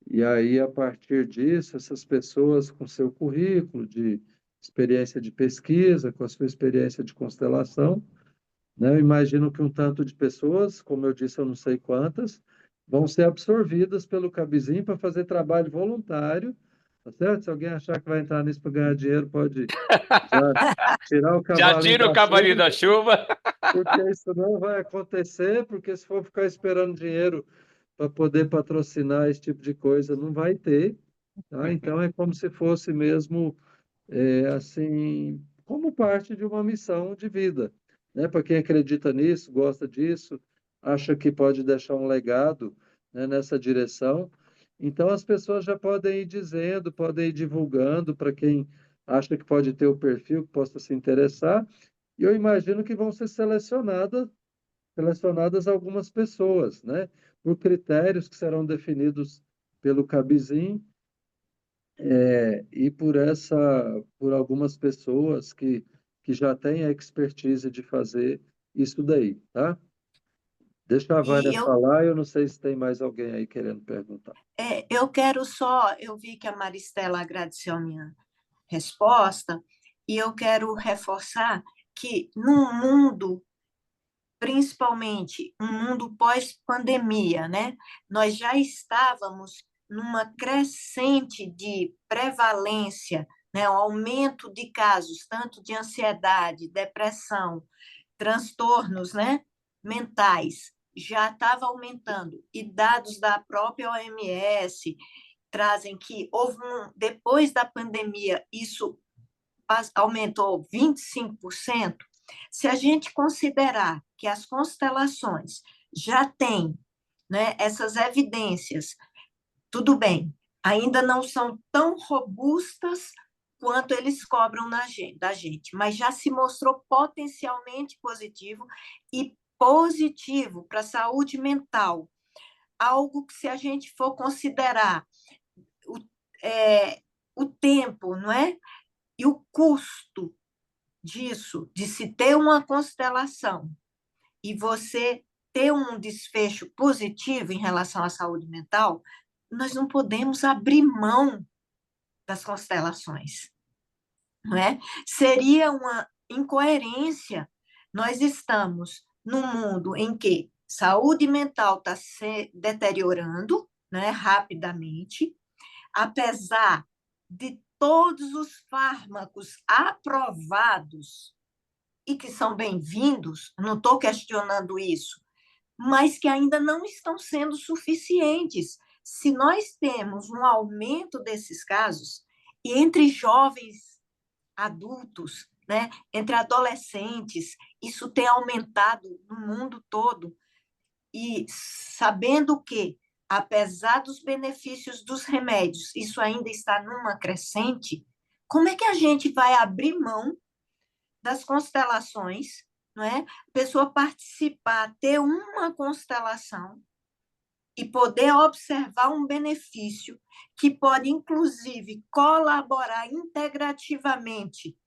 e aí, a partir disso, essas pessoas com seu currículo de experiência de pesquisa, com a sua experiência de constelação, né? Eu imagino que um tanto de pessoas, como eu disse, eu não sei quantas, vão ser absorvidas pelo Cabizinho para fazer trabalho voluntário, tá certo? Se alguém achar que vai entrar nisso para ganhar dinheiro, pode já tirar o já cavalinho tira o da cavalinho chuva, da chuva. porque isso não vai acontecer, porque se for ficar esperando dinheiro para poder patrocinar esse tipo de coisa, não vai ter, tá? Então é como se fosse mesmo assim, como parte de uma missão de vida, né? Para quem acredita nisso, gosta disso, acha que pode deixar um legado, né, nessa direção. Então, as pessoas já podem ir dizendo, podem ir divulgando para quem acha que pode ter o perfil, que possa se interessar. E eu imagino que vão ser selecionadas algumas pessoas, né? Por critérios que serão definidos pelo Cabizim, e por algumas pessoas que já têm a expertise de fazer isso daí, tá? Deixa a Vânia E falar, eu não sei se tem mais alguém aí querendo perguntar. eu quero só, eu vi que a Maristela agradeceu a minha resposta, e eu quero reforçar que no mundo, principalmente um mundo pós-pandemia, né? Nós já estávamos numa crescente de prevalência, né? O aumento de casos, tanto de ansiedade, depressão, transtornos, né? mentais, já estava aumentando. E dados da própria OMS trazem que depois da pandemia, isso aumentou 25%. Se a gente considerar que as constelações já têm, né, essas evidências, tudo bem, ainda não são tão robustas quanto eles cobram da gente, mas já se mostrou potencialmente positivo e positivo para a saúde mental. Algo que, se a gente for considerar o, o tempo, não é? E o custo disso, de se ter uma constelação e você ter um desfecho positivo em relação à saúde mental, nós não podemos abrir mão das constelações, não é? Seria uma incoerência. Nós estamos num mundo em que saúde mental está se deteriorando, né, rapidamente, apesar de todos os fármacos aprovados e que são bem-vindos, não estou questionando isso, mas que ainda não estão sendo suficientes. Se nós temos um aumento desses casos, e entre jovens adultos, né, entre adolescentes, isso tem aumentado no mundo todo, e sabendo que, apesar dos benefícios dos remédios, isso ainda está numa crescente, como é que a gente vai abrir mão das constelações, não é? A pessoa participar, ter uma constelação e poder observar um benefício que pode, inclusive, colaborar integrativamente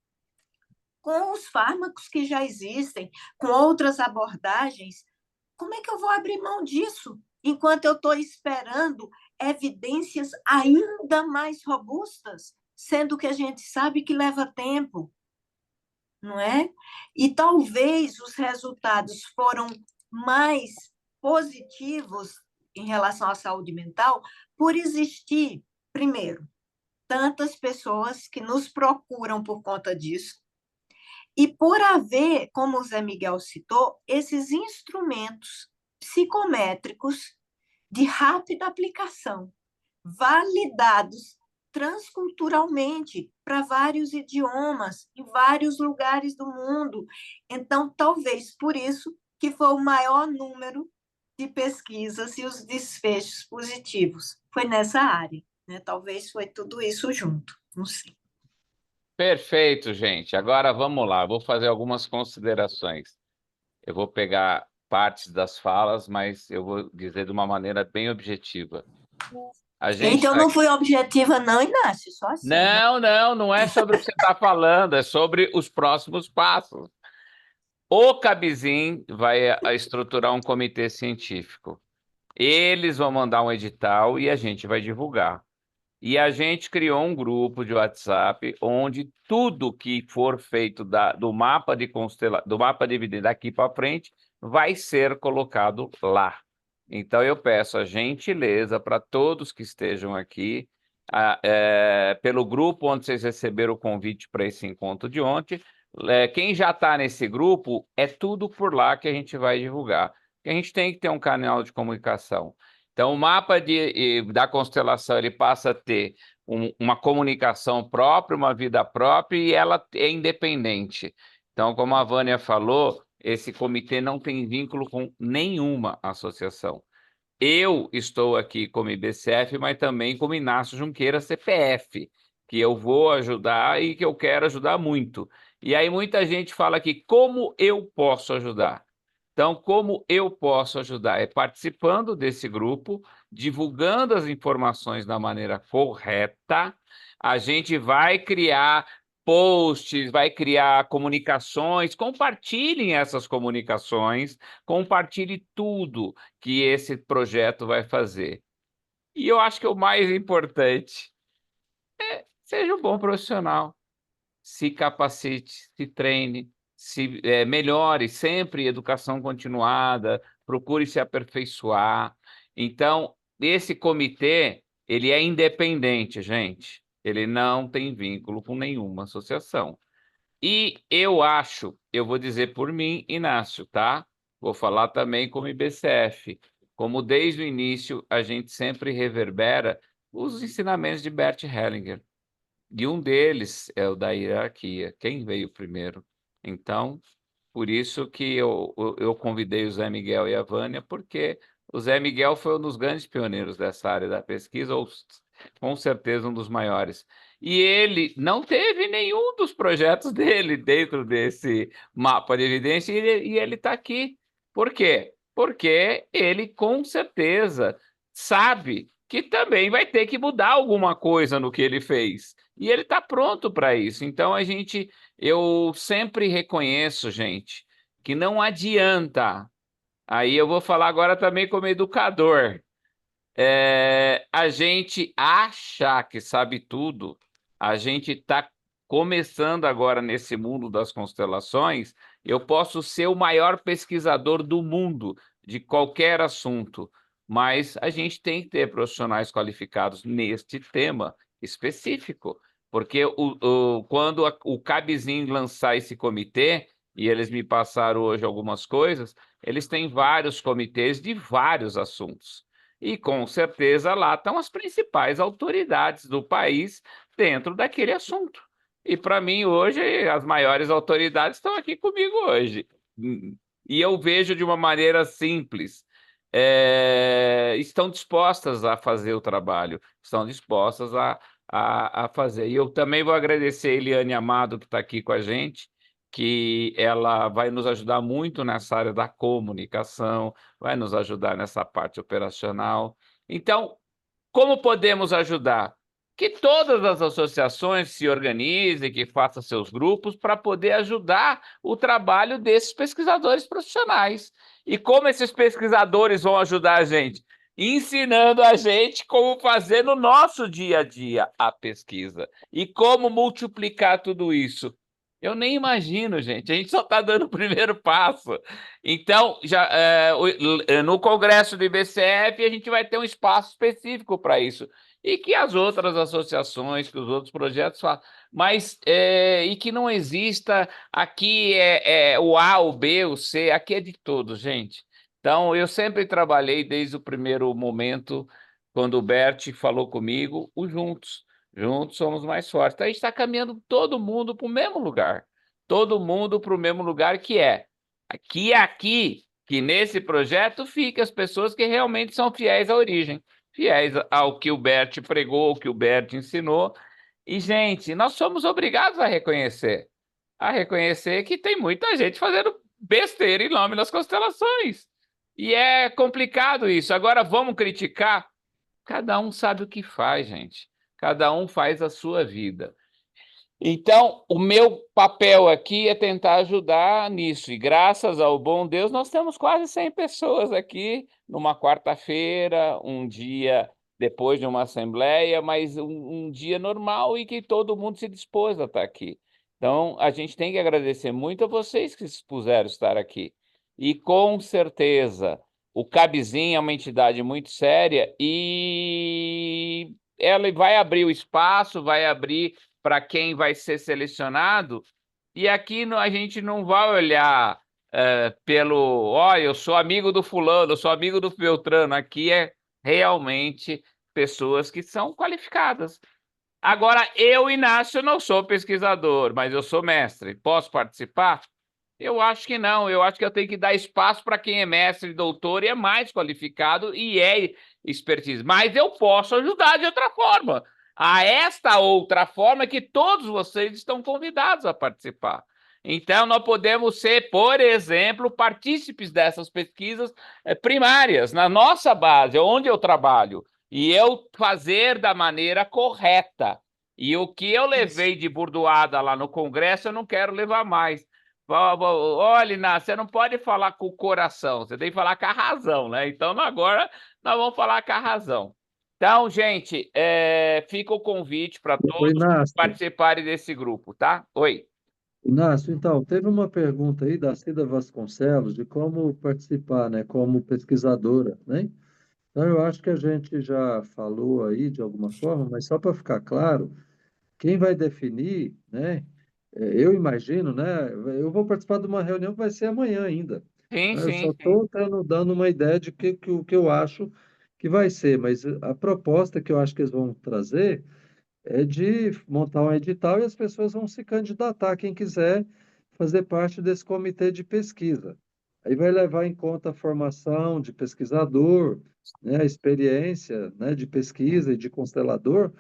com os fármacos que já existem, com outras abordagens. Como é que eu vou abrir mão disso enquanto eu estou esperando evidências ainda mais robustas, sendo que a gente sabe que leva tempo, não é? E talvez os resultados foram mais positivos em relação à saúde mental por existir, primeiro, tantas pessoas que nos procuram por conta disso, e por haver, como o Zé Miguel citou, esses instrumentos psicométricos de rápida aplicação, validados transculturalmente para vários idiomas, em vários lugares do mundo. Então, talvez por isso que foi o maior número de pesquisas e os desfechos positivos. Foi nessa área, né? Talvez foi tudo isso junto, não sei. Perfeito, gente. Agora vamos lá, vou fazer algumas considerações. Eu vou pegar partes das falas, mas eu vou dizer de uma maneira bem objetiva. A gente Então, não fui objetiva, não, Inácio, só assim. Não é sobre o que você está falando, é sobre os próximos passos. O Cabizim vai estruturar um comitê científico. Eles vão mandar um edital e a gente vai divulgar. E a gente criou um grupo de WhatsApp onde tudo que for feito do mapa de evidência daqui para frente vai ser colocado lá. Então, eu peço a gentileza para todos que estejam aqui, pelo grupo onde vocês receberam o convite para esse encontro de ontem, quem já está nesse grupo, é tudo por lá que a gente vai divulgar. Porque a gente tem que ter um canal de comunicação. Então, o mapa da constelação ele passa a ter uma comunicação própria, uma vida própria, e ela é independente. Então, como a Vânia falou, esse comitê não tem vínculo com nenhuma associação. Eu estou aqui como IBCF, mas também como Inácio Junqueira CPF, que eu vou ajudar e que eu quero ajudar muito. E aí muita gente fala aqui, como eu posso ajudar? Então, como eu posso ajudar? É participando desse grupo, divulgando as informações da maneira correta. A gente vai criar posts, vai criar comunicações, compartilhem essas comunicações, compartilhe tudo que esse projeto vai fazer. E eu acho que o mais importante é seja um bom profissional, se capacite, se treine, melhore sempre educação continuada, procure se aperfeiçoar. Então, esse comitê, ele é independente, gente. Ele não tem vínculo com nenhuma associação. E eu vou dizer por mim, Inácio, tá? Vou falar também como IBCF, como desde o início a gente sempre reverbera os ensinamentos de Bert Hellinger. E um deles é o da hierarquia, quem veio primeiro. Então, por isso que eu convidei o Zé Miguel e a Vânia, porque o Zé Miguel foi um dos grandes pioneiros dessa área da pesquisa, ou com certeza um dos maiores. E ele não teve nenhum dos projetos dele dentro desse mapa de evidência, e ele está aqui. Por quê? Porque ele, com certeza, sabe que também vai ter que mudar alguma coisa no que ele fez. E ele está pronto para isso. Então, eu sempre reconheço, gente, que não adianta. Aí eu vou falar agora também como educador. A gente acha que sabe tudo, a gente está começando agora nesse mundo das constelações. Eu posso ser o maior pesquisador do mundo de qualquer assunto, mas a gente tem que ter profissionais qualificados neste tema específico, porque quando o Cabezinho lançar esse comitê, e eles me passaram hoje algumas coisas, eles têm vários comitês de vários assuntos. E, com certeza, lá estão as principais autoridades do país dentro daquele assunto. E, para mim, hoje, as maiores autoridades estão aqui comigo hoje. E eu vejo de uma maneira simples. Estão dispostas a fazer o trabalho, estão dispostas a fazer. E eu também vou agradecer a Eliane Amado, que está aqui com a gente, que ela vai nos ajudar muito nessa área da comunicação, vai nos ajudar nessa parte operacional. Então, como podemos ajudar? Que todas as associações se organizem, que façam seus grupos para poder ajudar o trabalho desses pesquisadores profissionais. E como esses pesquisadores vão ajudar a gente? Ensinando a gente como fazer no nosso dia a dia a pesquisa e como multiplicar tudo isso. Eu nem imagino, gente. A gente só está dando o primeiro passo. Então, no Congresso do IBCF, a gente vai ter um espaço específico para isso. E que as outras associações, que os outros projetos façam. Mas, e que não exista aqui o A, o B, o C, aqui é de todos, gente. Então, eu sempre trabalhei desde o primeiro momento, quando o Bert falou comigo, o juntos. Juntos somos mais fortes. Então, a gente está caminhando todo mundo para o mesmo lugar. Todo mundo para o mesmo lugar, que é aqui, que nesse projeto fica as pessoas que realmente são fiéis à origem, fiéis ao que o Bert pregou, ao que o Bert ensinou. E, gente, nós somos obrigados a reconhecer que tem muita gente fazendo besteira em nome das constelações. E é complicado isso. Agora, vamos criticar? Cada um sabe o que faz, gente. Cada um faz a sua vida. Então, o meu papel aqui é tentar ajudar nisso. E graças ao bom Deus, nós temos quase 100 pessoas aqui numa quarta-feira, um dia depois de uma assembleia, mas um dia normal e que todo mundo se dispôs a estar aqui. Então, a gente tem que agradecer muito a vocês que se dispuseram a estar aqui. E, com certeza, o Cabezinho é uma entidade muito séria e ela vai abrir o espaço, vai abrir para quem vai ser selecionado, e aqui a gente não vai olhar eu sou amigo do fulano, eu sou amigo do Beltrano, aqui é realmente pessoas que são qualificadas. Agora, eu, Inácio, não sou pesquisador, mas eu sou mestre, posso participar? Eu acho que não, eu acho que eu tenho que dar espaço para quem é mestre, doutor e é mais qualificado e é expertise. Mas eu posso ajudar de outra forma. A esta outra forma que todos vocês estão convidados a participar. Então, nós podemos ser, por exemplo, partícipes dessas pesquisas primárias, na nossa base, onde eu trabalho, e eu fazer da maneira correta. E o que eu levei de burdoada lá no Congresso, eu não quero levar mais. Olha, Inácio, você não pode falar com o coração, você tem que falar com a razão, né? Então, agora nós vamos falar com a razão. Então, gente, fica o convite para Ô, todos Inácio, participarem desse grupo, tá? Oi. Inácio, então, teve uma pergunta aí da Cida Vasconcelos de como participar, né, como pesquisadora, né? Então, eu acho que a gente já falou aí de alguma forma, mas só para ficar claro, quem vai definir, né? Eu imagino, né? Eu vou participar de uma reunião que vai ser amanhã ainda. Sim, Né? Eu sim, só sim. estou dando uma ideia de o que eu acho que vai ser, mas a proposta que eu acho que eles vão trazer é de montar um edital e as pessoas vão se candidatar, quem quiser fazer parte desse comitê de pesquisa. Aí vai levar em conta a formação de pesquisador, né, a experiência, né, de pesquisa e de constelador,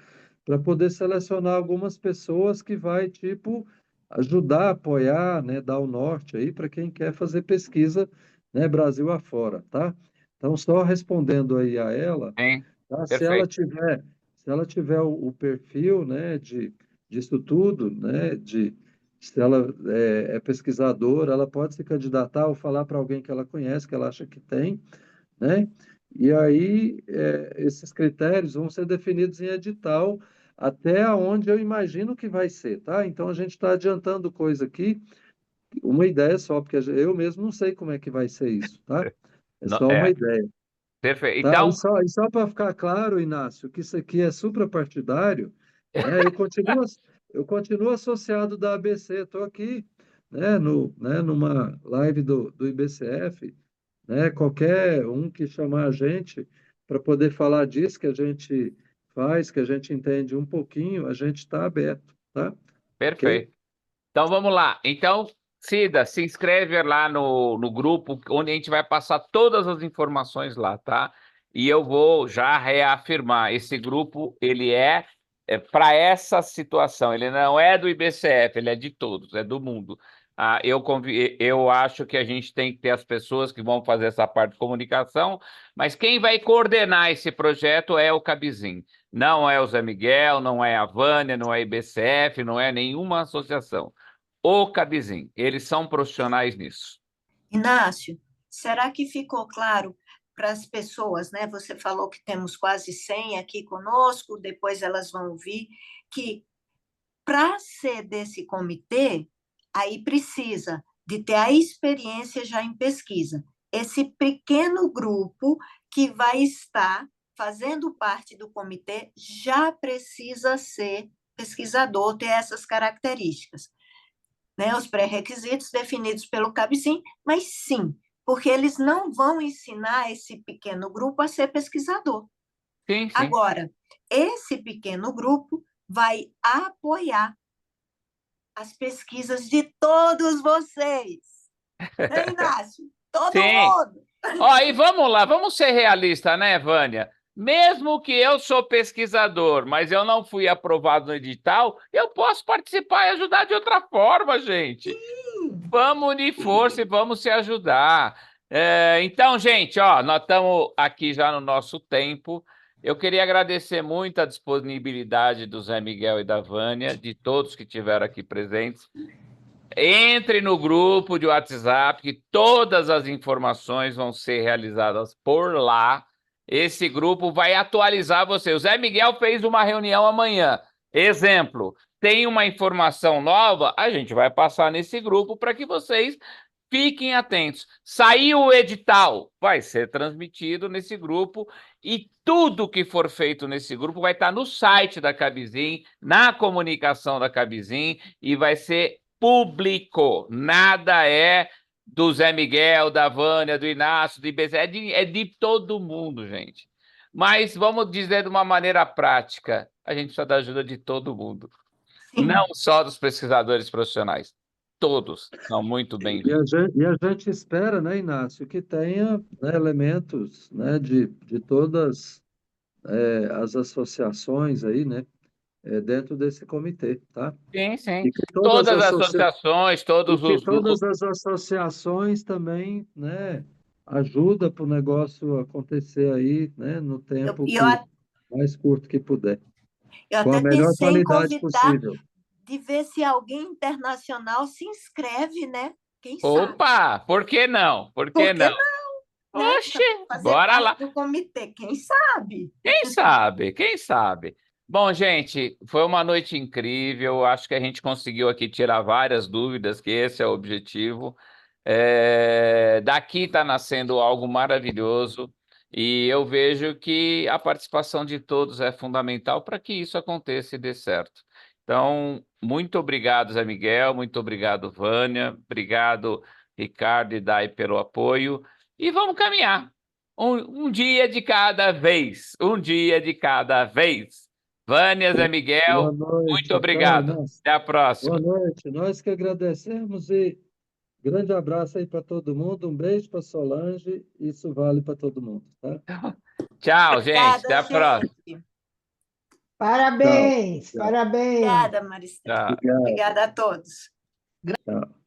para poder selecionar algumas pessoas que vai, tipo, ajudar, apoiar, né, dar o norte aí para quem quer fazer pesquisa, né, Brasil afora, tá? Então, só respondendo aí a ela, Sim, tá? perfeito. Se ela tiver o perfil, né, disso tudo, né, se ela é pesquisadora, ela pode se candidatar ou falar para alguém que ela conhece, que ela acha que tem, né? E aí, esses critérios vão ser definidos em edital até onde eu imagino que vai ser, tá? Então, a gente está adiantando coisa aqui, uma ideia só, porque eu mesmo não sei como é que vai ser isso, tá? É só uma ideia. Perfeito. Tá, Então, e só para ficar claro, Inácio, que isso aqui é suprapartidário, né? Eu continuo associado da ABC, estou aqui, né, numa live do IBCF, né? Qualquer um que chamar a gente para poder falar disso que a gente faz, que a gente entende um pouquinho, a gente está aberto, tá? Ok? perfeito. Então, vamos lá. Então, Cida, se inscreve lá no grupo, onde a gente vai passar todas as informações lá, tá? E eu vou já reafirmar, esse grupo, ele para essa situação, ele não é do IBCF, ele é de todos, é do mundo. Eu acho que a gente tem que ter as pessoas que vão fazer essa parte de comunicação, mas quem vai coordenar esse projeto é o Cabizim. Não é o Zé Miguel, não é a Vânia, não é a IBCF, não é nenhuma associação. O Cabizim, eles são profissionais nisso. Inácio, será que ficou claro para as pessoas, né? Você falou que temos quase 100 aqui conosco, depois elas vão ouvir, que para ser desse comitê, aí precisa de ter a experiência já em pesquisa. Esse pequeno grupo que vai estar fazendo parte do comitê já precisa ser pesquisador, ter essas características, né? Os pré-requisitos definidos pelo Cabecim, mas sim, porque eles não vão ensinar esse pequeno grupo a ser pesquisador. Sim, sim. Agora, esse pequeno grupo vai apoiar as pesquisas de todos vocês. Né, Inácio? Todo Sim. mundo. Ó, e vamos lá, vamos ser realistas, né, Vânia? Mesmo que eu sou pesquisador, mas eu não fui aprovado no edital, eu posso participar e ajudar de outra forma, gente. Vamos unir força e vamos se ajudar. Então, gente, ó, nós estamos aqui já no nosso tempo. Eu queria agradecer muito a disponibilidade do Zé Miguel e da Vânia, de todos que estiveram aqui presentes. Entre no grupo de WhatsApp, que todas as informações vão ser realizadas por lá. Esse grupo vai atualizar você. O Zé Miguel fez uma reunião amanhã. Exemplo, tem uma informação nova, a gente vai passar nesse grupo para que vocês fiquem atentos. Saiu o edital, vai ser transmitido nesse grupo e tudo que for feito nesse grupo vai estar no site da Cabizim, na comunicação da Cabizim e vai ser público. Nada é do Zé Miguel, da Vânia, do Inácio, do IBC, é de todo mundo, gente. Mas vamos dizer de uma maneira prática, a gente precisa da ajuda de todo mundo. Sim. Não só dos pesquisadores profissionais. Todos são muito E bem-vindos. a gente espera, né, Inácio, que tenha, né, elementos, né, de todas as associações aí, né? dentro desse comitê, tá? Sim, sim. E que Todas as associações, todos os todas grupos. as associações também, né, ajudam para o negócio acontecer aí, né, no tempo E eu mais curto que puder, com a até melhor pensei em qualidade convidar, possível. de ver se alguém internacional se inscreve, né? Quem sabe, Opa, por que não? Por que Por que não? né? Oxe, Fazer bora lá. parte do comitê, quem sabe? Quem sabe? Quem sabe? Bom, gente, foi uma noite incrível. Acho que a gente conseguiu aqui tirar várias dúvidas, que esse é o objetivo. Daqui está nascendo algo maravilhoso e eu vejo que a participação de todos é fundamental para que isso aconteça e dê certo. Então, muito obrigado, Zé Miguel, muito obrigado, Vânia, obrigado, Ricardo e Dai, pelo apoio, e vamos caminhar. Um dia de cada vez, um dia de cada vez. Vânia, Zé Boa Miguel, muito noite. Tchau, obrigado. Inácio. Até a próxima. Boa noite. Nós que agradecemos e grande abraço aí para todo mundo. Um beijo para Solange. Isso vale para todo mundo, tá? Tchau, gente. Até Obrigada, a próxima. gente. Parabéns, Tchau. parabéns. Obrigada, Maristela. Tchau. Obrigado. Obrigada a todos. Tchau.